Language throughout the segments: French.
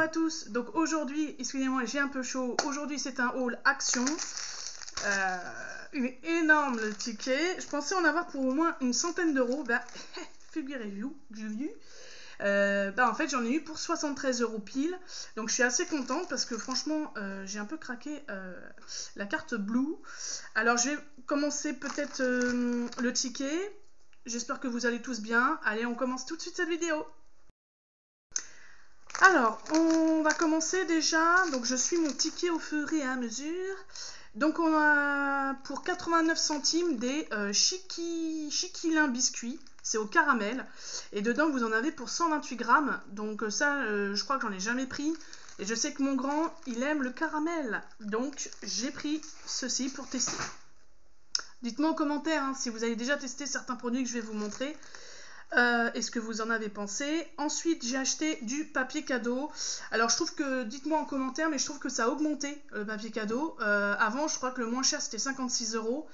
à tous. Donc aujourd'hui, excusez-moi, j'ai un peu chaud. Aujourd'hui, c'est un haul action. Une énorme ticket. Je pensais en avoir pour au moins une centaine d'euros. Bah, figurez-vous, en fait, j'en ai eu pour 73 euros pile. Donc je suis assez contente parce que franchement, j'ai un peu craqué la carte Blue. Alors je vais commencer peut-être le ticket. J'espère que vous allez tous bien. Allez, on commence tout de suite cette vidéo. Alors, on va commencer déjà. Donc, je suis mon ticket au fur et à mesure. Donc, on a pour 89 centimes des Chiquilin biscuits. C'est au caramel. Et dedans, vous en avez pour 128 grammes. Donc, ça, je crois que j'en ai jamais pris. Et je sais que mon grand, il aime le caramel. Donc, j'ai pris ceci pour tester. Dites-moi en commentaire si vous avez déjà testé certains produits que je vais vous montrer. Est-ce que vous en avez pensé? Ensuite, j'ai acheté du papier cadeau. Alors, je trouve que, dites-moi en commentaire, mais je trouve que ça a augmenté le papier cadeau. Avant, je crois que le moins cher c'était 56 euros.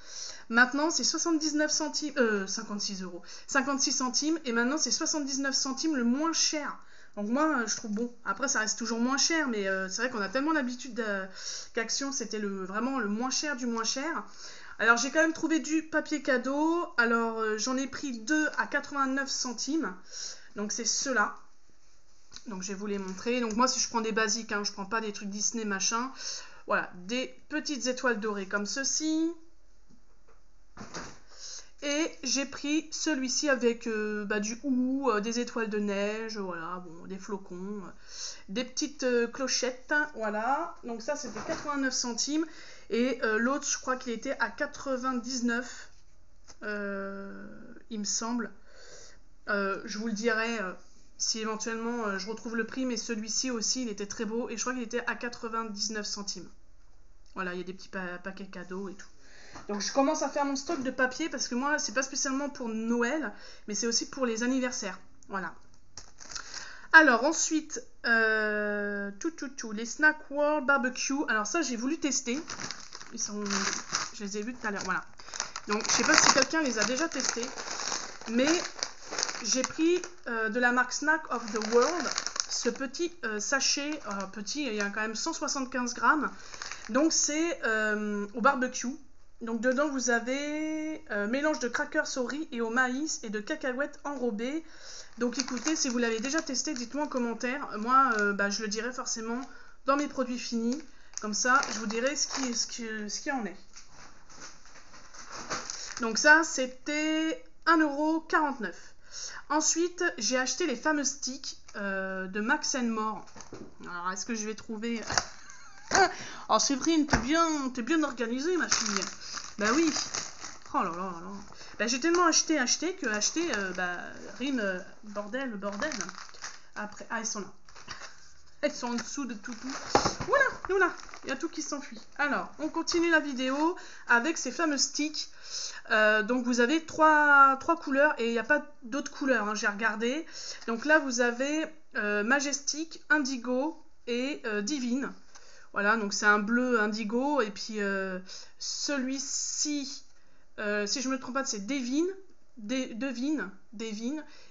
Maintenant, c'est 79 centimes. 56 euros. 56 centimes. Et maintenant, c'est 79 centimes le moins cher. Donc, moi, je trouve bon. Après, ça reste toujours moins cher, mais c'est vrai qu'on a tellement l'habitude qu'Action, c'était vraiment le moins cher du moins cher. Alors, j'ai quand même trouvé du papier cadeau. Alors, j'en ai pris 2 à 89 centimes. Donc, c'est ceux-là. Donc, je vais vous les montrer. Donc, moi, si je prends des basiques, je ne prends pas des trucs Disney, machin. Voilà, des petites étoiles dorées comme ceci. Et j'ai pris celui-ci avec du hou, des étoiles de neige, voilà, bon, des flocons, des petites clochettes, voilà. Donc ça, c'était 89 centimes. Et l'autre, je crois qu'il était à 99, il me semble. Je vous le dirai si éventuellement je retrouve le prix, mais celui-ci aussi, il était très beau. Et je crois qu'il était à 99 centimes. Voilà, il y a des petits paquets cadeaux et tout. Donc je commence à faire mon stock de papier parce que moi, c'est pas spécialement pour Noël, mais c'est aussi pour les anniversaires. Voilà. Alors ensuite, les Snack World Barbecue. Alors ça, j'ai voulu tester. Je les ai vus tout à l'heure. Voilà. Donc je sais pas si quelqu'un les a déjà testés, mais j'ai pris de la marque Snack of the World ce petit sachet. Petit, il y a quand même 175 grammes. Donc c'est au barbecue. Donc dedans vous avez mélange de crackers au riz et au maïs et de cacahuètes enrobées. Donc écoutez, si vous l'avez déjà testé, dites-moi en commentaire. Moi, je le dirai forcément dans mes produits finis. Comme ça, je vous dirai ce qui en est. Donc ça, c'était 1,49 €. Ensuite, j'ai acheté les fameux sticks de Max & More. Alors, est-ce que je vais trouver... Alors Séverine, t'es bien organisée ma fille. Bah oui. Oh là là là. Bah j'ai tellement acheté que acheter rime bordel. Après, ils sont là. Ils sont en dessous de tout. Voilà, il y a tout qui s'enfuit. Alors, on continue la vidéo avec ces fameux sticks. Donc vous avez trois couleurs et il n'y a pas d'autres couleurs, j'ai regardé. Donc là vous avez Majestic, Indigo et Divine. Voilà, donc c'est un bleu indigo. Et puis celui-ci, si je ne me trompe pas, c'est Devine.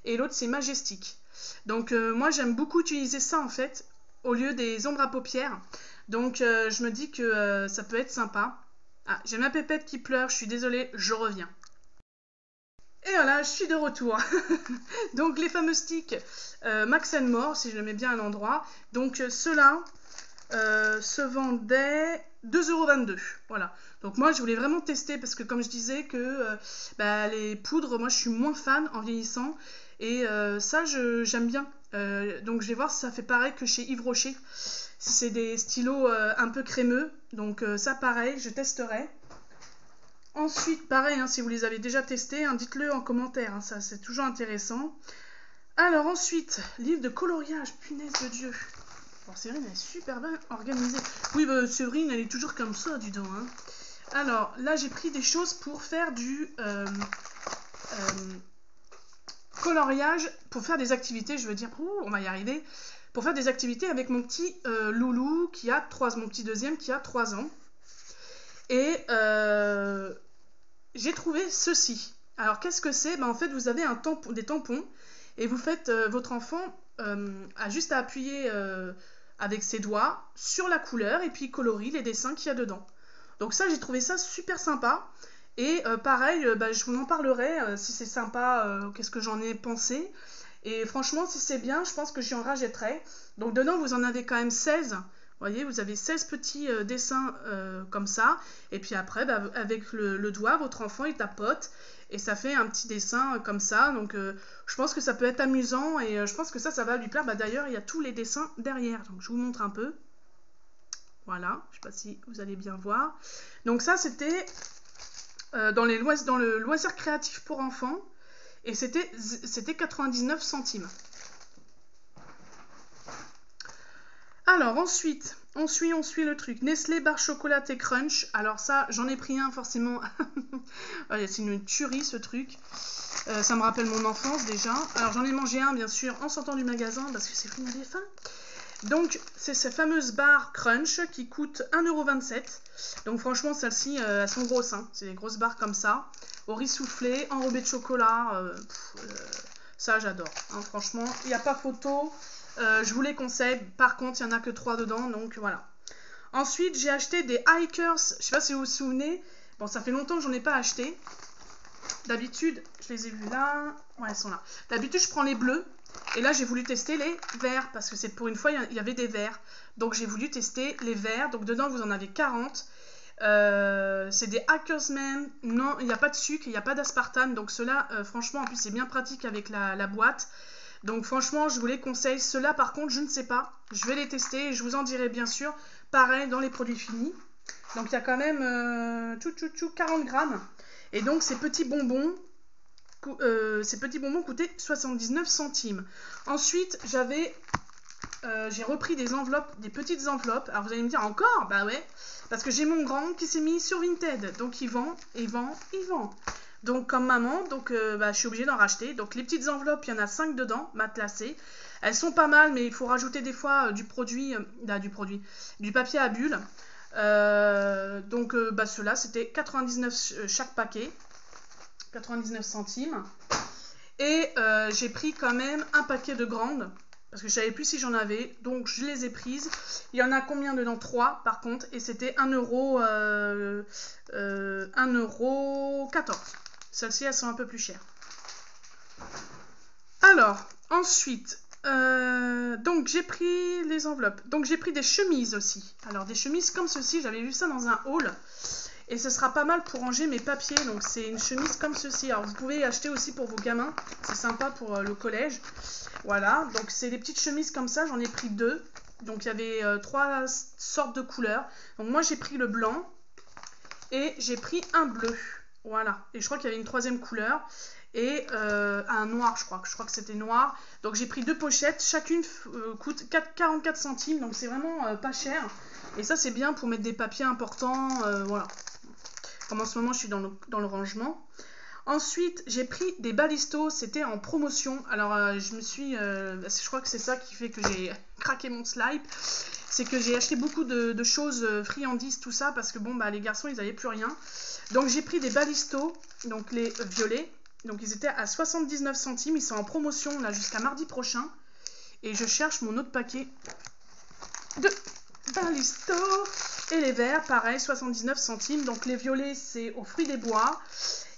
Et l'autre c'est Majestic. Donc moi j'aime beaucoup utiliser ça en fait, au lieu des ombres à paupières. Donc je me dis que ça peut être sympa. Ah, j'ai ma pépette qui pleure, je suis désolée, je reviens. Et voilà, je suis de retour. Donc les fameux sticks Max & More, si je le mets bien à l'endroit. Donc ceux-là se vendaient 2,22 €. Voilà. Donc moi je voulais vraiment tester parce que comme je disais que les poudres, moi je suis moins fan en vieillissant. Et ça j'aime bien. Donc je vais voir si ça fait pareil que chez Yves Rocher. C'est des stylos un peu crémeux. Donc ça pareil, je testerai. Ensuite, pareil, si vous les avez déjà testés, dites-le en commentaire. Ça c'est toujours intéressant. Alors ensuite, livre de coloriage. Punaise de Dieu. Alors Séverine, elle est super bien organisée. Oui, Séverine, elle est toujours comme ça, dis donc. Alors là, j'ai pris des choses pour faire du... coloriage, pour faire des activités, je veux dire, on va y arriver, pour faire des activités avec mon petit loulou qui a mon petit deuxième qui a 3 ans. Et j'ai trouvé ceci. Alors qu'est-ce que c'est? En fait, vous avez des tampons et vous faites, votre enfant a juste à appuyer avec ses doigts sur la couleur et puis il colorie les dessins qu'il y a dedans. Donc ça, j'ai trouvé ça super sympa. Et pareil, je vous en parlerai si c'est sympa, qu'est-ce que j'en ai pensé. Et franchement, si c'est bien, je pense que j'y en rajouterai. Donc dedans, vous en avez quand même 16. Vous voyez, vous avez 16 petits dessins comme ça. Et puis après, avec le doigt, votre enfant, il tapote. Et ça fait un petit dessin comme ça. Donc je pense que ça peut être amusant. Et je pense que ça va lui plaire. D'ailleurs, il y a tous les dessins derrière. Donc je vous montre un peu. Voilà, je ne sais pas si vous allez bien voir. Donc ça, c'était dans le loisir créatif pour enfants. Et c'était 99 centimes. Alors ensuite, on suit le truc. Nestlé barre chocolaté crunch. Alors ça, j'en ai pris un forcément. C'est une tuerie ce truc. Ça me rappelle mon enfance déjà. Alors j'en ai mangé un bien sûr en sortant du magasin parce que c'est fini, on avait faim. Donc c'est ces fameuses barres crunch qui coûtent 1,27 €. Donc franchement celles-ci elles sont grosses. Hein. C'est des grosses barres comme ça. Au riz soufflé, enrobé de chocolat. Ça j'adore. Hein. Franchement, il n'y a pas photo. Je vous les conseille. Par contre, il n'y en a que 3 dedans. Donc voilà. Ensuite, j'ai acheté des Hikers. Je ne sais pas si vous vous souvenez. Bon, ça fait longtemps que j'en ai pas acheté. D'habitude, je les ai vus là. Ouais, elles sont là. D'habitude, je prends les bleus. Et là, j'ai voulu tester les verts. Parce que c'est pour une fois, il y avait des verts. Donc, j'ai voulu tester les verts. Donc, dedans, vous en avez 40. C'est des Hackersman. Non, il n'y a pas de sucre, il n'y a pas d'aspartame. Donc, ceux-là, franchement, en plus, c'est bien pratique avec la boîte. Donc, franchement, je vous les conseille. Ceux-là, par contre, je ne sais pas. Je vais les tester et je vous en dirai bien sûr. Pareil, dans les produits finis. Donc, il y a quand même 40 grammes. Et donc, ces petits bonbons coûtaient 79 centimes. Ensuite, j'ai repris des enveloppes, des petites enveloppes. Alors, vous allez me dire encore? Bah ouais. Parce que j'ai mon grand qui s'est mis sur Vinted. Donc, il vend. Donc, comme maman, je suis obligée d'en racheter. Donc, les petites enveloppes, il y en a 5 dedans, matelassées. Elles sont pas mal, mais il faut rajouter des fois du papier à bulles. Ceux-là, c'était 99 chaque paquet. 99 centimes. Et j'ai pris quand même un paquet de grandes. Parce que je savais plus si j'en avais. Donc, je les ai prises. Il y en a combien dedans? 3, par contre. Et c'était 1,14 €. Celles-ci, elles sont un peu plus chères. Alors, ensuite, donc j'ai pris les enveloppes. Donc, j'ai pris des chemises aussi. Alors, des chemises comme ceci. J'avais vu ça dans un haul. Et ce sera pas mal pour ranger mes papiers. Donc, c'est une chemise comme ceci. Alors, vous pouvez acheter aussi pour vos gamins. C'est sympa pour le collège. Voilà. Donc, c'est des petites chemises comme ça. J'en ai pris 2. Donc, il y avait 3 sortes de couleurs. Donc, moi, j'ai pris le blanc. Et j'ai pris un bleu. Voilà. Et je crois qu'il y avait une 3e couleur. Et un noir, je crois que c'était noir. Donc, j'ai pris 2 pochettes. Chacune coûte 44 centimes. Donc, c'est vraiment pas cher. Et ça, c'est bien pour mettre des papiers importants. Voilà. Comme en ce moment, je suis dans le rangement. Ensuite, j'ai pris des balistos. C'était en promotion. Alors, je crois que c'est ça qui fait que j'ai craqué mon slip. C'est que j'ai acheté beaucoup de choses, friandises, tout ça. Parce que, les garçons, ils n'avaient plus rien. Donc, j'ai pris des balistos. Donc, les violets. Donc, ils étaient à 79 centimes. Ils sont en promotion, là, jusqu'à mardi prochain. Et je cherche mon autre paquet de balistos. Et les verts, pareil, 79 centimes. Donc, les violets, c'est aux fruits des bois.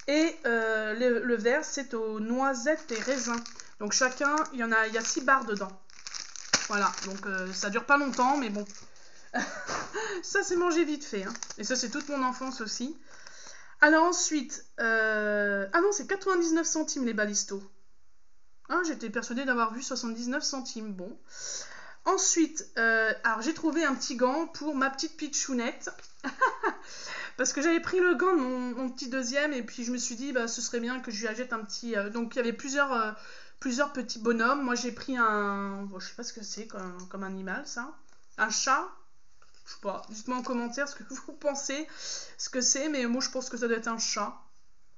Et le vert, c'est aux noisettes et raisins. Donc, chacun, il y a 6 barres dedans. Voilà, donc ça dure pas longtemps, mais bon. Ça, c'est mangé vite fait. Hein. Et ça, c'est toute mon enfance aussi. Alors ensuite, ah non, c'est 99 centimes les balistos. Ah, j'étais persuadée d'avoir vu 79 centimes. Bon. Ensuite, alors j'ai trouvé un petit gant pour ma petite pitchounette. Parce que j'avais pris le gant de mon petit deuxième et puis je me suis dit, ce serait bien que je lui achète un petit... donc il y avait plusieurs petits bonhommes. Moi j'ai pris je sais pas ce que c'est comme animal ça. Un chat. Je sais pas. Dites-moi en commentaire ce que vous pensez, ce que c'est. Mais moi je pense que ça doit être un chat.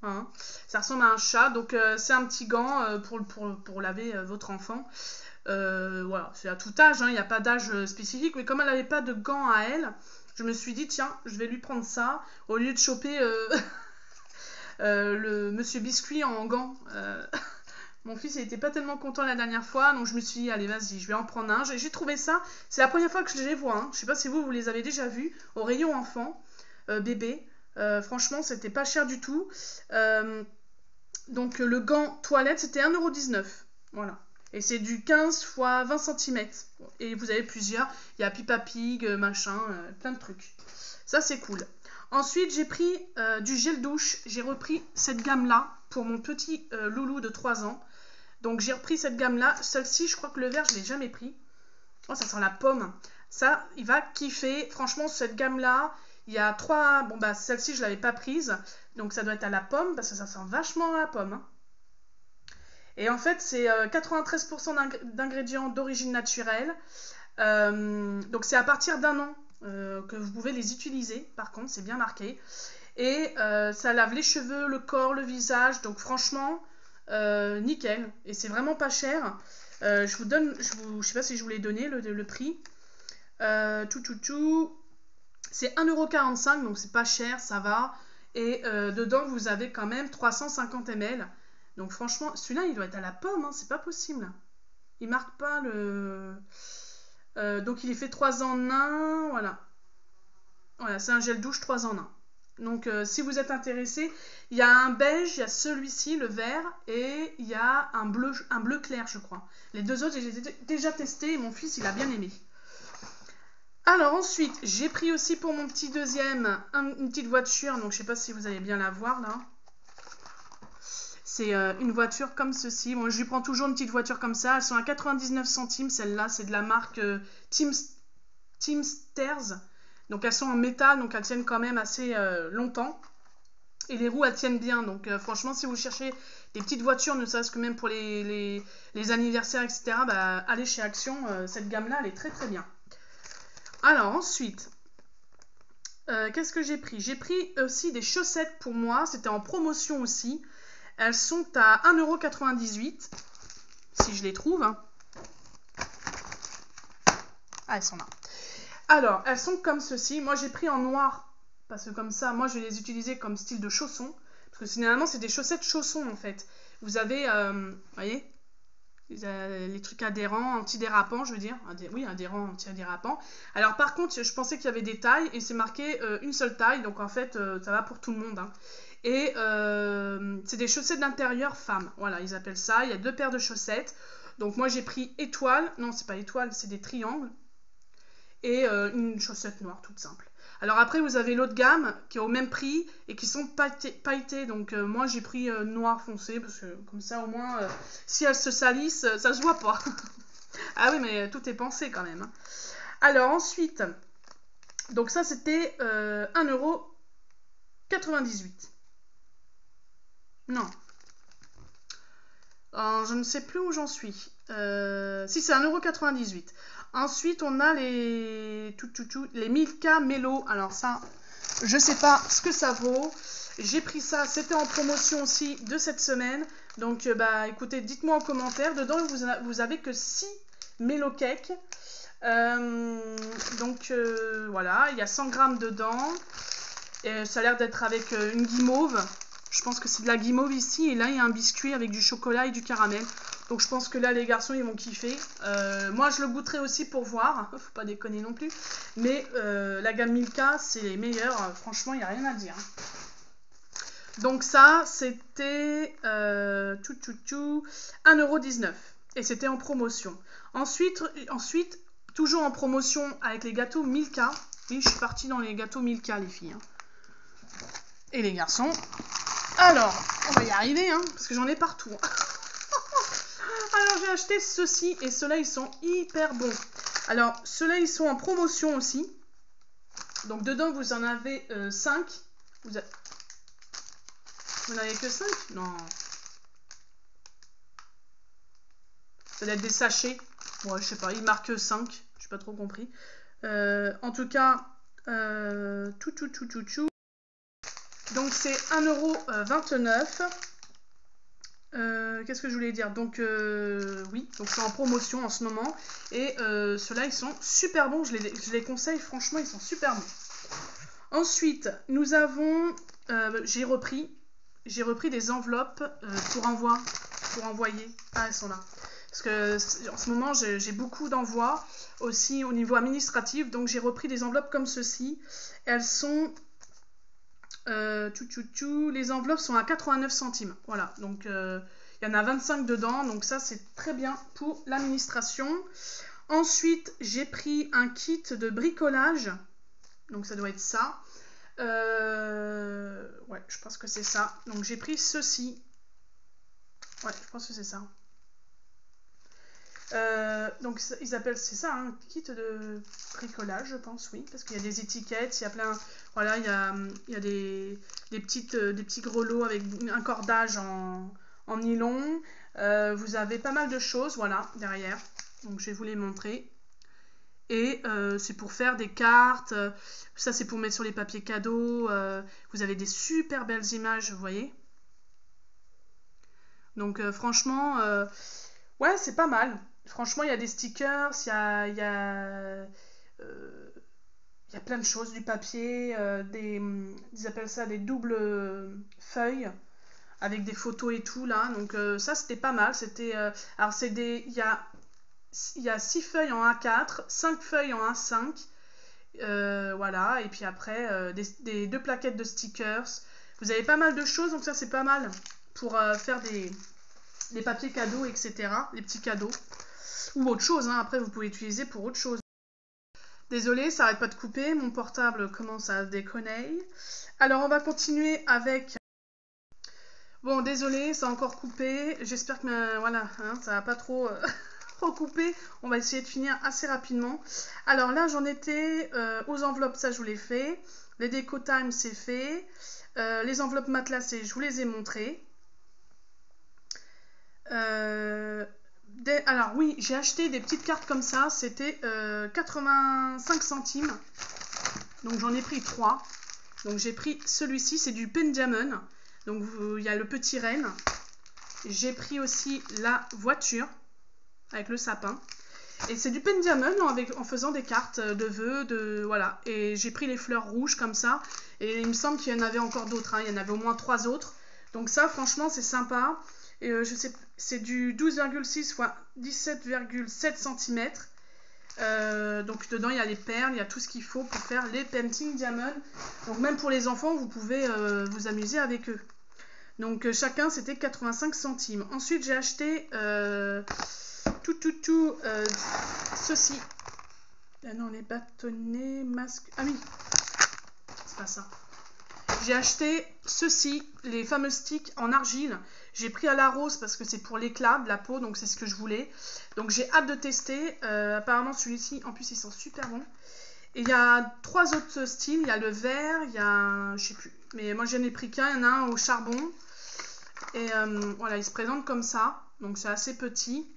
Hein. Ça ressemble à un chat. Donc c'est un petit gant pour laver votre enfant. Voilà, c'est à tout âge, il n'y a pas d'âge spécifique, mais comme elle n'avait pas de gants à elle, je me suis dit, tiens, je vais lui prendre ça, au lieu de choper le monsieur Biscuit en gants. Mon fils il était pas tellement content la dernière fois, donc je me suis dit, allez, vas-y, je vais en prendre un. J'ai trouvé ça, c'est la première fois que je les vois. Hein. Je sais pas si vous les avez déjà vus au rayon enfant, bébé. Franchement, c'était pas cher du tout. Donc, le gant toilette, c'était 1,19 €. Voilà. Et c'est du 15 x 20 cm. Et vous avez plusieurs. Il y a Peppa Pig, machin, plein de trucs. Ça, c'est cool. Ensuite, j'ai pris du gel douche. J'ai repris cette gamme-là pour mon petit loulou de 3 ans. Donc, j'ai repris cette gamme-là. Celle-ci, je crois que le vert, je ne l'ai jamais pris. Oh, ça sent la pomme. Ça, il va kiffer. Franchement, cette gamme-là, il y a 3... Bon, bah, celle-ci, je ne l'avais pas prise. Donc, ça doit être à la pomme parce que ça sent vachement la pomme. Hein. Et en fait, c'est 93% d'ingrédients d'origine naturelle. Donc, c'est à partir d'1 an que vous pouvez les utiliser. Par contre, c'est bien marqué. Et ça lave les cheveux, le corps, le visage. Donc, franchement, nickel. Et c'est vraiment pas cher. Je vous donne, je sais pas si je vous l'ai donné, le prix. C'est 1,45 €, donc c'est pas cher, ça va. Et dedans, vous avez quand même 350 ml. Donc franchement, celui-là, il doit être à la pomme, hein, c'est pas possible. Il marque pas le... donc il est fait 3 en 1, voilà. Voilà, c'est un gel douche 3 en 1. Donc si vous êtes intéressé, il y a un beige, il y a celui-ci, le vert, et il y a un bleu clair, je crois. Les deux autres, j'ai déjà testé et mon fils, il a bien aimé. Alors ensuite, j'ai pris aussi pour mon petit deuxième une petite voiture, donc je sais pas si vous allez bien la voir là. C'est une voiture comme ceci. Bon, je lui prends toujours une petite voiture comme ça. Elles sont à 99 centimes, celle-là. C'est de la marque Teamsters. Donc elles sont en métal, donc elles tiennent quand même assez longtemps. Et les roues, elles tiennent bien. Donc franchement, si vous cherchez des petites voitures, ne serait-ce que même pour les anniversaires, etc., bah, allez chez Action. Cette gamme-là, elle est très très bien. Alors ensuite, qu'est-ce que j'ai pris? J'ai pris aussi des chaussettes pour moi. C'était en promotion aussi. Elles sont à 1,98 €, si je les trouve. Hein. Ah, elles sont là. Alors, elles sont comme ceci. Moi, j'ai pris en noir, parce que comme ça, moi, je vais les utiliser comme style de chaussons. Parce que généralement, c'est des chaussettes chaussons, en fait. Vous avez, vous voyez, les trucs adhérents, antidérapants, je veux dire. Oui, adhérents, anti-dérapants. Alors, par contre, je pensais qu'il y avait des tailles, et c'est marqué une seule taille. Donc, en fait, ça va pour tout le monde. Hein. Et c'est des chaussettes d'intérieur femmes. Voilà, ils appellent ça. Il y a 2 paires de chaussettes. Donc moi j'ai pris étoile. Non, c'est pas étoile, c'est des triangles. Et une chaussette noire toute simple. Alors après vous avez l'autre gamme qui est au même prix et qui sont pailletées. Donc moi j'ai pris noir foncé parce que comme ça au moins si elles se salissent, ça se voit pas. Ah oui mais tout est pensé quand même. Hein. Alors ensuite, donc ça c'était 1,98 €. Non. Je ne sais plus où j'en suis. Si, c'est 1,98 €. Ensuite, on a les Milka Mello. Alors ça, je sais pas ce que ça vaut. J'ai pris ça, c'était en promotion aussi de cette semaine. Donc, bah, écoutez, dites-moi en commentaire. Dedans, vous avez que 6 Mello Cake. Donc, voilà, il y a 100 grammes dedans. Et ça a l'air d'être avec une guimauve. Je pense que c'est de la guimauve ici. Et là, il y a un biscuit avec du chocolat et du caramel. Donc, je pense que là, les garçons, ils vont kiffer. Moi, je le goûterai aussi pour voir. Faut pas déconner non plus. Mais la gamme Milka, c'est les meilleurs. Franchement, il n'y a rien à dire. Donc, ça, c'était 1,19 €. Et c'était en promotion. Ensuite, toujours en promotion avec les gâteaux Milka. Oui, je suis partie dans les gâteaux Milka, les filles. Hein. Et les garçons. Alors, on va y arriver, hein, parce que j'en ai partout. Alors, j'ai acheté ceux-ci et ceux-là, ils sont hyper bons. Alors, ceux-là, ils sont en promotion aussi. Donc, dedans, vous en avez 5. Vous n'avez que 5? Non. Ça doit être des sachets. Ouais, je sais pas, il marque 5. Je n'ai pas trop compris. En tout cas, donc c'est 1,29 €. Qu'est-ce que je voulais dire? Donc oui, donc c'est en promotion en ce moment. Et ceux-là, ils sont super bons. Je les conseille, franchement, ils sont super bons. Ensuite, nous avons... j'ai repris des enveloppes pour envoi. pour envoyer. Ah, elles sont là. Parce que en ce moment, j'ai beaucoup d'envois aussi au niveau administratif. Donc, j'ai repris des enveloppes comme ceci. Elles sont... les enveloppes sont à 89 centimes. Voilà, donc il y en a 25 dedans. Donc ça, c'est très bien pour l'administration. Ensuite, j'ai pris un kit de bricolage. Donc ça doit être ça. Ouais, je pense que c'est ça. Donc j'ai pris ceci. Ouais, je pense que c'est ça. Donc ils appellent, c'est ça, un kit de bricolage, je pense, oui, parce qu'il y a des étiquettes, il y a plein, voilà, il y a des petits grelots avec un cordage en nylon. Vous avez pas mal de choses, voilà, derrière. Donc je vais vous les montrer. Et c'est pour faire des cartes. Ça, c'est pour mettre sur les papiers cadeaux. Vous avez des super belles images, vous voyez. Donc franchement, ouais, c'est pas mal. Franchement, il y a des stickers, il y a plein de choses, du papier, ils appellent ça des doubles feuilles avec des photos et tout là. Donc ça, c'était pas mal. C'était, alors c'est il y a 6 feuilles en A4, 5 feuilles en A5. Voilà, et puis après, des 2 plaquettes de stickers. Vous avez pas mal de choses, donc ça, c'est pas mal pour faire des papiers cadeaux, etc. Les petits cadeaux. Ou autre chose, hein. Après, vous pouvez utiliser pour autre chose. Désolée, ça arrête pas de couper. Mon portable commence à déconner. Alors, on va continuer avec... Bon, désolée, ça a encore coupé. J'espère que voilà, hein, ça va pas trop recoupé. On va essayer de finir assez rapidement. Alors là, j'en étais aux enveloppes, ça je vous l'ai fait. Les déco time, c'est fait. Les enveloppes matelassées, je vous les ai montrées. Alors oui, j'ai acheté des petites cartes comme ça. C'était 85 centimes. Donc j'en ai pris 3. Donc j'ai pris celui-ci, c'est du Penjamin. Donc il y a le petit renne. J'ai pris aussi la voiture avec le sapin. Et c'est du Penjamin en faisant des cartes de vœux, voilà. Et j'ai pris les fleurs rouges comme ça. Et il me semble qu'il y en avait encore d'autres, hein. Il y en avait au moins 3 autres. Donc ça, franchement, c'est sympa. Et je sais, c'est du 12,6 x 17,7 cm. Donc dedans, il y a les perles, il y a tout ce qu'il faut pour faire les painting diamond. Donc même pour les enfants, vous pouvez vous amuser avec eux. Donc chacun, c'était 85 centimes. Ensuite, j'ai acheté... ceci. Ah non, les bâtonnets, masques. Ah oui, c'est pas ça. J'ai acheté ceci, les fameux sticks en argile. J'ai pris à la rose parce que c'est pour l'éclat de la peau, donc c'est ce que je voulais. Donc j'ai hâte de tester. Apparemment, celui-ci, en plus, ils sont super bons. Et il y a 3 autres styles. Il y a le vert, il y a, je sais plus. Mais moi, j'en ai pris qu'un. Il y en a un au charbon. Et voilà, il se présente comme ça. Donc c'est assez petit.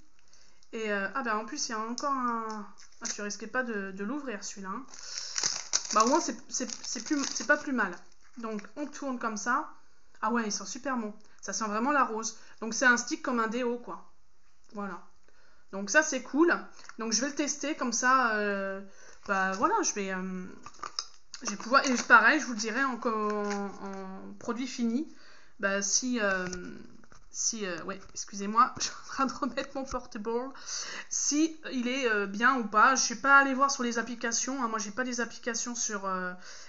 Et ah ben en plus il y a encore un... Ah, tu risquais pas de l'ouvrir celui-là. Hein. Bah au moins c'est pas plus mal. Donc on tourne comme ça. Ah ouais, ils sont super bons. Ça sent vraiment la rose. Donc c'est un stick comme un déo quoi. Voilà. Donc ça c'est cool. Donc je vais le tester comme ça. Bah voilà, je vais pouvoir... Et pareil, je vous le dirai en produit fini. Bah si... ouais, excusez-moi, je suis en train de remettre mon portable. Si il est bien ou pas. Je ne suis pas allée voir sur les applications. Hein, moi, j'ai pas des applications sur...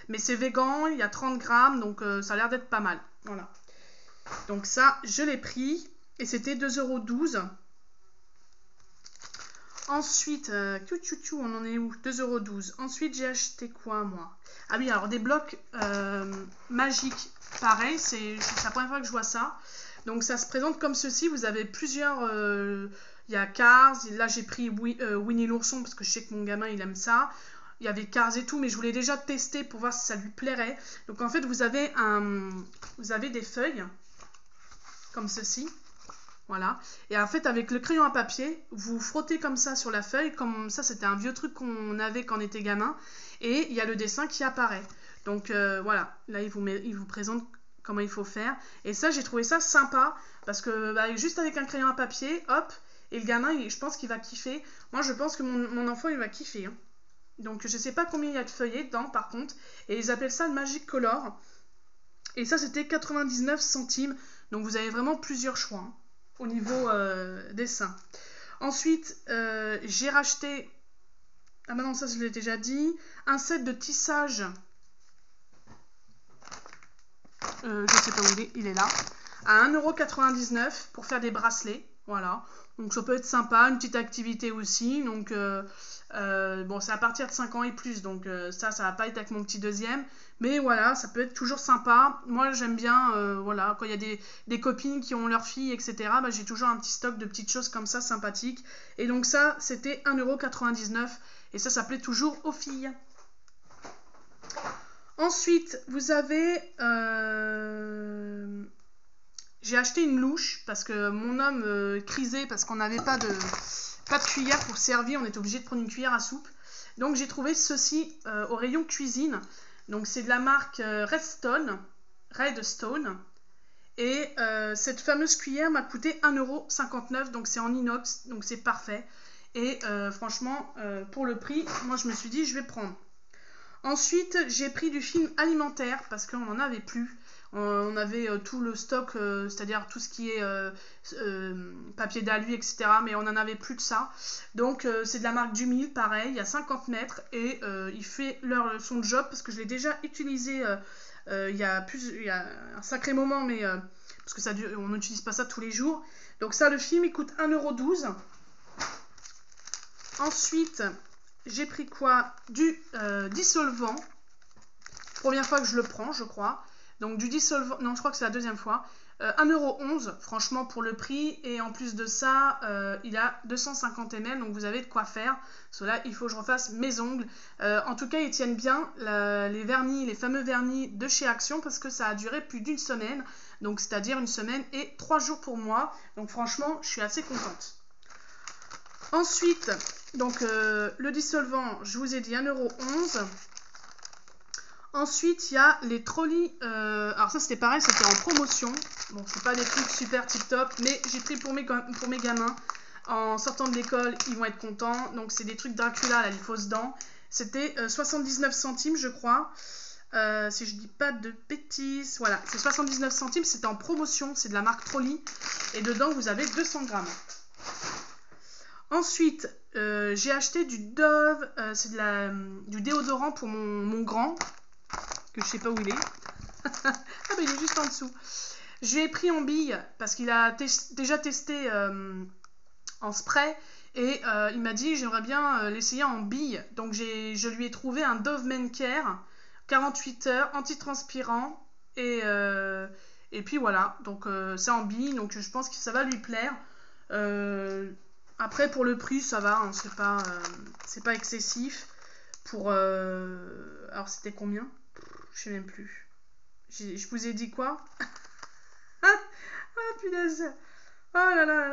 mais c'est vegan, il y a 30 grammes, donc ça a l'air d'être pas mal. Voilà. Donc ça, je l'ai pris. Et c'était 2,12 €. Ensuite, on en est où? 2,12 €. Ensuite, j'ai acheté quoi, moi? Ah oui, alors des blocs magiques. Pareil, c'est la première fois que je vois ça. Donc ça se présente comme ceci, vous avez plusieurs, il y a Cars, là j'ai pris Winnie l'ourson parce que je sais que mon gamin il aime ça. Il y avait Cars et tout, mais je voulais déjà tester pour voir si ça lui plairait. Donc en fait vous avez des feuilles comme ceci, voilà. Et en fait avec le crayon à papier, vous frottez comme ça sur la feuille, comme ça c'était un vieux truc qu'on avait quand on était gamin. Et il y a le dessin qui apparaît. Donc voilà, là il vous présente comment il faut faire. Et ça, j'ai trouvé ça sympa parce que bah, juste avec un crayon à papier, hop, et le gamin, je pense qu'il va kiffer. Moi, je pense que mon enfant, il va kiffer. Hein. Donc, je sais pas combien il y a de feuillets dedans, par contre. Et ils appellent ça le Magic Color. Et ça, c'était 99 centimes. Donc, vous avez vraiment plusieurs choix. Hein. au niveau des seins. Ensuite, j'ai racheté, ah bah non, ça je l'ai déjà dit, un set de tissage, je sais pas où il est là, à 1,99 € pour faire des bracelets, voilà. Donc ça peut être sympa, une petite activité aussi, donc bon, c'est à partir de 5 ans et plus, donc ça va pas être avec mon petit deuxième, mais voilà, ça peut être toujours sympa. Moi j'aime bien, voilà, quand il y a des copines qui ont leur fille, etc., bah, j'ai toujours un petit stock de petites choses comme ça sympathiques, et donc ça c'était 1,99 €, et ça plaît toujours aux filles. Ensuite, vous avez... j'ai acheté une louche parce que mon homme crisait parce qu'on n'avait pas de cuillère pour servir, on était obligé de prendre une cuillère à soupe. Donc j'ai trouvé ceci au rayon cuisine. Donc c'est de la marque Redstone. Et cette fameuse cuillère m'a coûté 1,59 €, donc c'est en inox, donc c'est parfait. Et franchement, pour le prix, moi je me suis dit je vais prendre. Ensuite, j'ai pris du film alimentaire parce qu'on n'en avait plus. On avait tout le stock, c'est-à-dire tout ce qui est papier d'alu, etc. Mais on n'en avait plus de ça. Donc c'est de la marque Dumil, pareil, il y a 50 mètres. Et il fait son job parce que je l'ai déjà utilisé il y a un sacré moment, mais parce que on n'utilise pas ça tous les jours. Donc ça, le film, il coûte 1,12 €. Ensuite, j'ai pris quoi? Du dissolvant. Première fois que je le prends, je crois. Donc du dissolvant, non, je crois que c'est la deuxième fois. 1,11 €, franchement, pour le prix. Et en plus de ça, il a 250 ml, donc vous avez de quoi faire. Cela, il faut que je refasse mes ongles. En tout cas, ils tiennent bien les vernis, les fameux vernis de chez Action, parce que ça a duré plus d'une semaine. Donc c'est-à-dire une semaine et 3 jours pour moi. Donc franchement, je suis assez contente. Ensuite, donc le dissolvant, je vous ai dit 1,11 €. Ensuite, il y a les trolleys. Alors ça, c'était pareil, c'était en promotion. Bon, c'est pas des trucs super tip-top, mais j'ai pris pour mes gamins. En sortant de l'école, ils vont être contents. Donc c'est des trucs Dracula, là, les fausses dents. C'était 79 centimes, je crois. Si je dis pas de bêtises. Voilà, c'est 79 centimes, c'était en promotion. C'est de la marque Trolley. Et dedans, vous avez 200 grammes. Ensuite, j'ai acheté du Dove, c'est du déodorant pour mon grand, que je sais pas où il est. Ah bah il est juste en dessous. Je l'ai pris en bille parce qu'il a déjà testé en spray et il m'a dit j'aimerais bien l'essayer en bille. Donc je lui ai trouvé un Dove Men Care 48 heures, antitranspirant et puis voilà. Donc c'est en bille, donc je pense que ça va lui plaire. Après pour le prix ça va, hein, c'est pas excessif. Alors c'était combien? Je sais même plus. Je vous ai dit quoi? Ah punaise. Oh là là là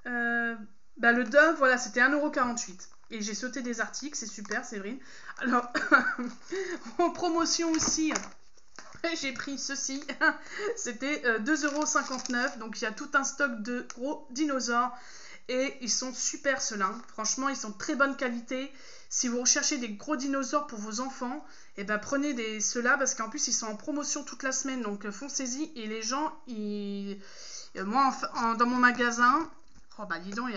là. Bah le Dove, voilà, c'était 1,48 €. Et j'ai sauté des articles, c'est super, Séverine. Alors, en promotion aussi, j'ai pris ceci. C'était 2,59 €. Donc il y a tout un stock de gros dinosaures. Et ils sont super ceux-là. Franchement, ils sont de très bonne qualité. Si vous recherchez des gros dinosaures pour vos enfants, et ben prenez ceux-là parce qu'en plus ils sont en promotion toute la semaine. Donc foncez-y. Et les gens, moi dans mon magasin, oh bah dis donc,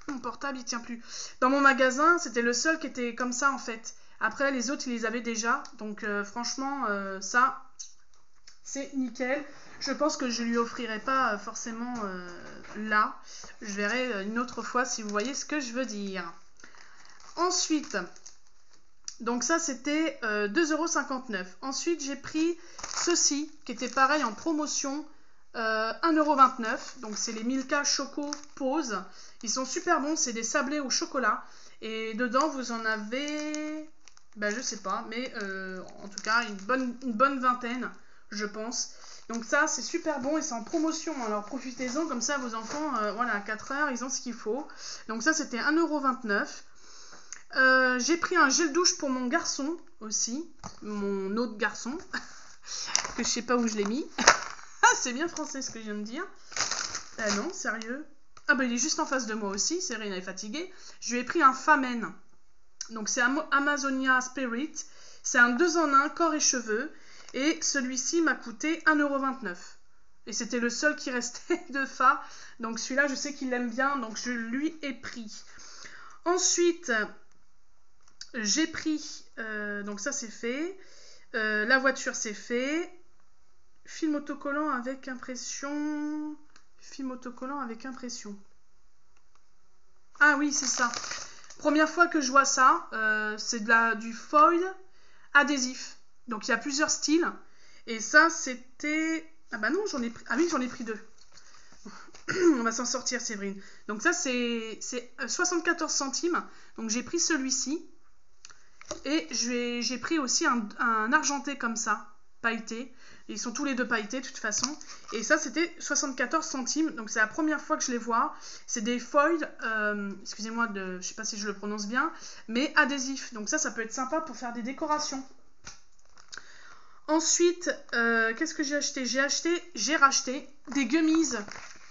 mon portable il tient plus. Dans mon magasin, c'était le seul qui était comme ça en fait. Après les autres, ils les avaient déjà. Donc franchement, ça, c'est nickel. Je pense que je lui offrirai pas forcément là. Je verrai une autre fois si vous voyez ce que je veux dire. Ensuite, donc ça c'était 2,59 €. Ensuite, j'ai pris ceci qui était pareil en promotion, 1,29 €. Donc c'est les Milka Choco Pause. Ils sont super bons, c'est des sablés au chocolat. Et dedans, vous en avez, ben, je sais pas, mais en tout cas une bonne vingtaine, je pense. Donc ça, c'est super bon et c'est en promotion. Alors profitez-en, comme ça vos enfants, voilà, à 4 heures, ils ont ce qu'il faut. Donc ça, c'était 1,29 €. J'ai pris un gel douche pour mon garçon aussi, mon autre garçon, que je sais pas où je l'ai mis. Ah, c'est bien français ce que je viens de dire. Non, sérieux. Ah bah il est juste en face de moi aussi, Cyril est fatiguée. Je lui ai pris un Famen. Donc c'est Amazonia Spirit. C'est un 2 en 1, corps et cheveux. Et celui-ci m'a coûté 1,29 €. Et c'était le seul qui restait de Fa. Donc celui-là, je sais qu'il l'aime bien, donc je lui ai pris. Ensuite, j'ai pris, donc ça c'est fait. La voiture c'est fait. Film autocollant avec impression. Film autocollant avec impression. Ah oui, c'est ça. Première fois que je vois ça, c'est du foil adhésif. Donc il y a plusieurs styles. Et ça, c'était... Ah bah non, j'en ai pris... Ah oui, j'en ai pris 2. On va s'en sortir, Séverine. Donc ça, c'est 74 centimes. Donc j'ai pris celui-ci. Et j'ai pris aussi un argenté comme ça, pailleté. Ils sont tous les deux pailletés de toute façon. Et ça, c'était 74 centimes. Donc c'est la première fois que je les vois. C'est des foils, excusez-moi, je sais pas si je le prononce bien, mais adhésifs. Donc ça peut être sympa pour faire des décorations. Ensuite, qu'est-ce que j'ai acheté? J'ai racheté des gummies.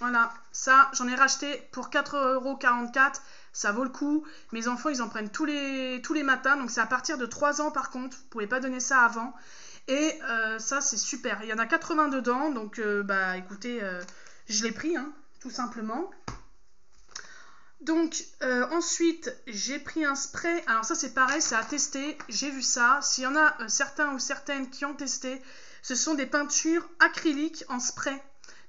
Voilà, ça, j'en ai racheté pour 4,44 €. Ça vaut le coup. Mes enfants, ils en prennent tous les matins. Donc c'est à partir de 3 ans par contre. Vous ne pouvez pas donner ça avant. Et ça, c'est super. Il y en a 80 dedans. Donc, bah écoutez, je l'ai pris, hein, tout simplement. Donc, ensuite, j'ai pris un spray. Alors ça, c'est pareil, c'est à tester. J'ai vu ça. S'il y en a certains ou certaines qui ont testé, ce sont des peintures acryliques en spray.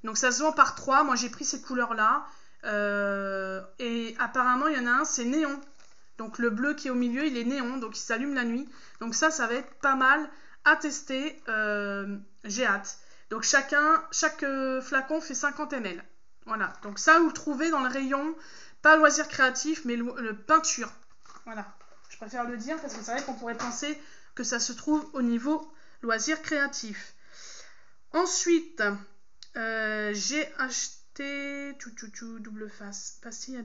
Donc, ça se vend par 3. Moi, j'ai pris ces couleurs-là. Et apparemment, il y en a un, c'est néon. Donc, le bleu qui est au milieu, il est néon. Donc, il s'allume la nuit. Donc, ça va être pas mal à tester. J'ai hâte. Donc, chaque flacon fait 50 ml. Voilà. Donc, ça, vous le trouvez dans le rayon... Pas loisir créatif, mais le peinture. Voilà. Je préfère le dire parce que c'est vrai qu'on pourrait penser que ça se trouve au niveau loisir créatif. Ensuite, j'ai acheté double face. Pastille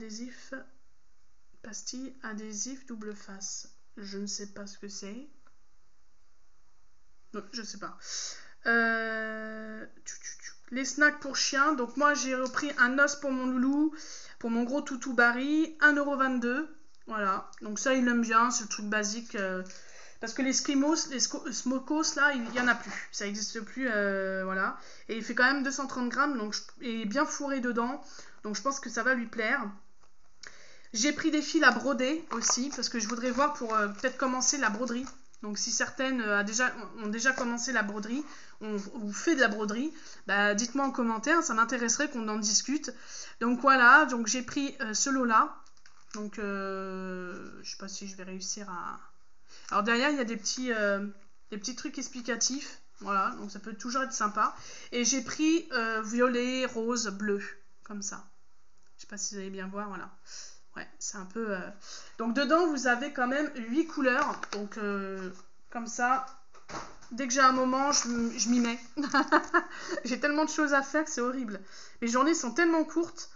adhésif double face. Je ne sais pas ce que c'est. Non, je ne sais pas. Les snacks pour chiens. Donc moi, j'ai repris un os pour mon loulou. Pour mon gros toutou Barry, 1,22 €. Voilà. Donc ça, il aime bien. C'est le truc basique. Parce que les Skimos, les Smokos, là, il n'y en a plus. Ça n'existe plus. Voilà. Et il fait quand même 230 grammes. Donc, il est bien fourré dedans. Donc je pense que ça va lui plaire. J'ai pris des fils à broder aussi. Parce que je voudrais voir pour peut-être commencer la broderie. Donc si certaines ont déjà commencé la broderie, ou fait de la broderie, bah, dites-moi en commentaire, ça m'intéresserait qu'on en discute. Donc voilà, donc j'ai pris ce lot-là. Donc je sais pas si je vais réussir à... Alors derrière, il y a des petits trucs explicatifs. Voilà, donc ça peut toujours être sympa. Et j'ai pris violet, rose, bleu, comme ça. Je sais pas si vous allez bien voir, voilà. Ouais, c'est un peu... Donc dedans, vous avez quand même 8 couleurs. Donc comme ça, dès que j'ai un moment, je m'y mets. J'ai tellement de choses à faire que c'est horrible. Les journées sont tellement courtes.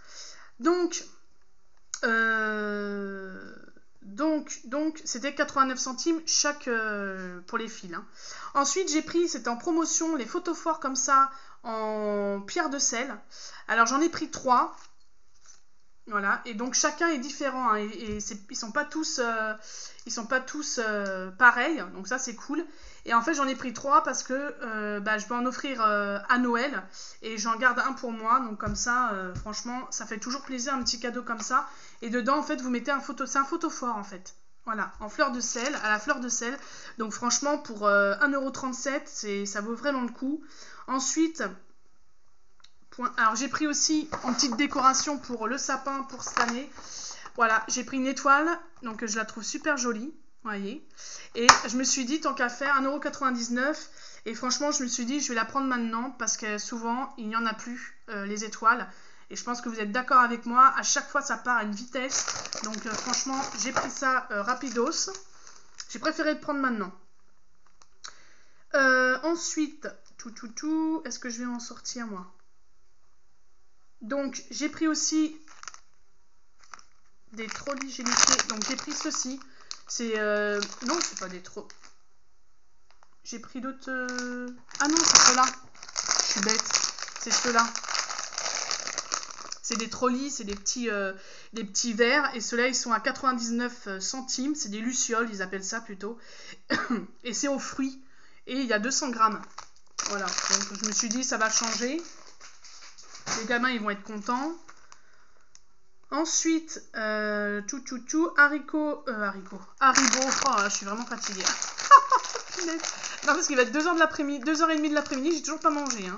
Donc c'était 89 centimes chaque pour les fils. Hein. Ensuite, j'ai pris, c'était en promotion, les photophores comme ça, en pierre de sel. Alors j'en ai pris 3. Voilà, et donc chacun est différent, hein, et ils sont pas tous pareils, donc ça c'est cool. Et en fait j'en ai pris 3 parce que je vais en offrir à Noël, et j'en garde un pour moi, donc comme ça, franchement, ça fait toujours plaisir, un petit cadeau comme ça. Et dedans en fait vous mettez c'est un photophore en fait. Voilà, en fleur de sel, à la fleur de sel. Donc franchement pour 1,37 €, ça vaut vraiment le coup. Ensuite... Alors j'ai pris aussi en petite décoration pour le sapin pour cette année. Voilà, j'ai pris une étoile, donc je la trouve super jolie, voyez. Et je me suis dit, tant qu'à faire, 1,99 €. Et franchement, je me suis dit, je vais la prendre maintenant parce que souvent, il n'y en a plus, les étoiles. Et je pense que vous êtes d'accord avec moi, à chaque fois, ça part à une vitesse. Donc franchement, j'ai pris ça rapidos. J'ai préféré le prendre maintenant. Ensuite, est-ce que je vais m'en sortir, moi ? Donc, j'ai pris aussi des trolleys gélifiés. Donc, j'ai pris ceci. C'est... Non, c'est pas des trolleys. J'ai pris d'autres... Ah non, c'est ceux-là. Je suis bête. C'est ceux-là. C'est des trolleys, c'est des petits verres. Et ceux-là, ils sont à 99 centimes. C'est des lucioles, ils appellent ça plutôt. Et c'est aux fruits. Et il y a 200 grammes. Voilà. Donc, je me suis dit, ça va changer. Les gamins, ils vont être contents. Ensuite, haricots. Haribo. Oh, là, je suis vraiment fatiguée. Non, parce qu'il va être 2h de l'après-midi, 2h30 de l'après-midi, j'ai toujours pas mangé. Hein.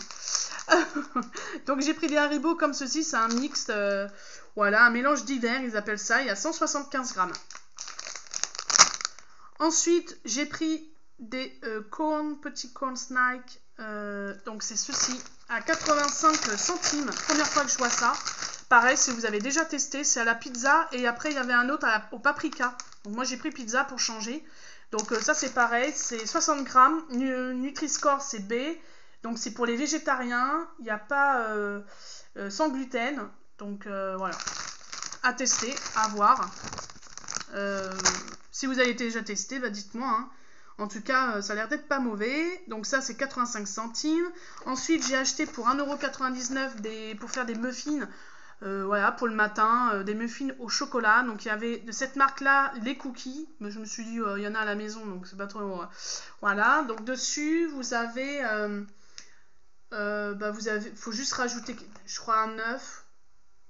Donc j'ai pris des haribots comme ceci, c'est un mixte, voilà, un mélange divers, ils appellent ça, il y a 175 grammes. Ensuite, j'ai pris des petits corn snacks, donc c'est ceci, à 85 centimes, première fois que je vois ça. Pareil, si vous avez déjà testé, c'est à la pizza, et après il y avait un autre au paprika. Donc moi j'ai pris pizza pour changer. Donc ça c'est pareil, c'est 60 grammes, Nutri-Score c'est B, donc c'est pour les végétariens, il n'y a pas sans gluten, donc voilà, à tester, à voir. Si vous avez déjà testé, bah dites-moi, hein. En tout cas, ça a l'air d'être pas mauvais, donc ça c'est 85 centimes. Ensuite j'ai acheté pour 1,99 € pour faire des muffins. Voilà, pour le matin, des muffins au chocolat. Donc il y avait de cette marque là les cookies, mais je me suis dit il y en a à la maison, donc c'est pas trop. Voilà, donc dessus vous avez faut juste rajouter, je crois, un œuf.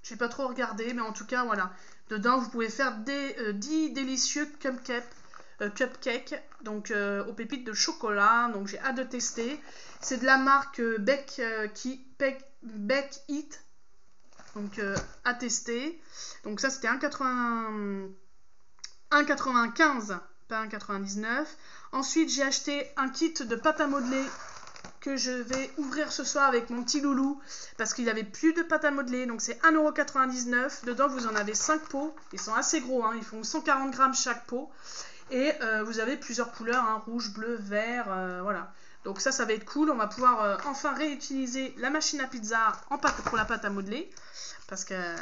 J'ai pas trop regardé, mais en tout cas voilà, dedans vous pouvez faire des 10 délicieux cupcakes, donc aux pépites de chocolat. Donc j'ai hâte de tester. C'est de la marque Bake It. Donc à tester. Donc ça c'était 1,95, pas 1,99. Ensuite j'ai acheté un kit de pâte à modeler que je vais ouvrir ce soir avec mon petit loulou, parce qu'il avait plus de pâte à modeler. Donc c'est 1,99 €. Dedans vous en avez 5 pots. Ils sont assez gros, hein. Ils font 140 grammes chaque pot. Et vous avez plusieurs couleurs, hein, rouge, bleu, vert, voilà. Donc ça va être cool. On va pouvoir enfin réutiliser la machine à pizza pour la pâte à modeler. Parce que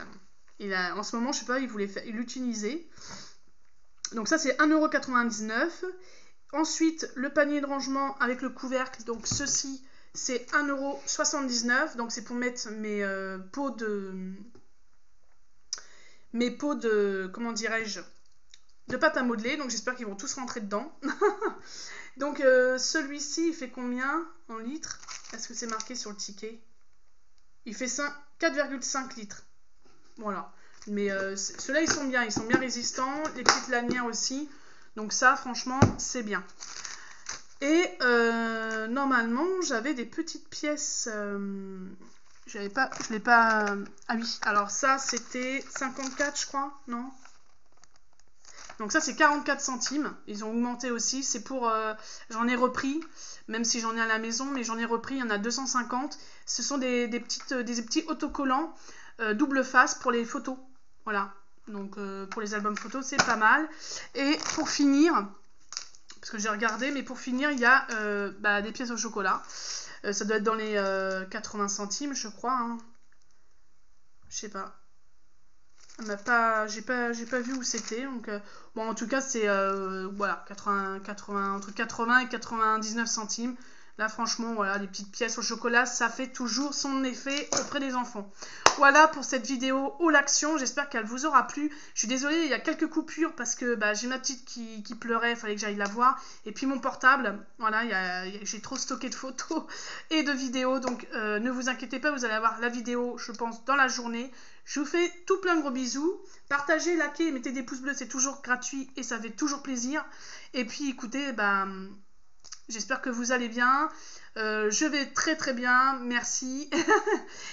en ce moment, je sais pas, il voulait l'utiliser. Donc ça, c'est 1,99 €. Ensuite, le panier de rangement avec le couvercle. Donc ceci, c'est 1,79 €. Donc c'est pour mettre mes pots de... Comment dirais-je, de pâte à modeler. Donc j'espère qu'ils vont tous rentrer dedans. Donc celui-ci, il fait combien en litres? Est-ce que c'est marqué sur le ticket? Il fait 4,5 litres. Voilà. Mais ceux-là, ils sont bien résistants. Les petites lanières aussi. Donc ça, franchement, c'est bien. Et normalement, j'avais des petites pièces. Je l'ai pas. Ah oui. Alors ça, c'était 54, je crois. Non? Donc ça, c'est 44 centimes. Ils ont augmenté aussi. C'est pour... j'en ai repris. Même si j'en ai à la maison, mais j'en ai repris, il y en a 250. Ce sont des petits autocollants double face pour les photos. Voilà, donc pour les albums photos, c'est pas mal. Et pour finir, parce que j'ai regardé, mais pour finir, il y a des pièces au chocolat. Ça doit être dans les 80 centimes, je crois. Hein. Je sais pas. J'ai pas vu où c'était. Donc bon, en tout cas, c'est voilà, entre 80 et 99 centimes. Là, franchement, voilà, les petites pièces au chocolat, ça fait toujours son effet auprès des enfants. Voilà pour cette vidéo haut l'action. J'espère qu'elle vous aura plu. Je suis désolée, il y a quelques coupures parce que j'ai ma petite qui pleurait. Il fallait que j'aille la voir. Et puis mon portable, voilà, j'ai trop stocké de photos et de vidéos. Donc ne vous inquiétez pas, vous allez avoir la vidéo, je pense, dans la journée. Je vous fais tout plein de gros bisous. Partagez, likez, mettez des pouces bleus, c'est toujours gratuit et ça fait toujours plaisir. Et puis écoutez, j'espère que vous allez bien. Je vais très très bien, merci.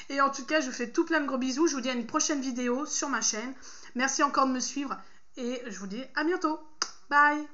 Et en tout cas, je vous fais tout plein de gros bisous. Je vous dis à une prochaine vidéo sur ma chaîne. Merci encore de me suivre et je vous dis à bientôt. Bye.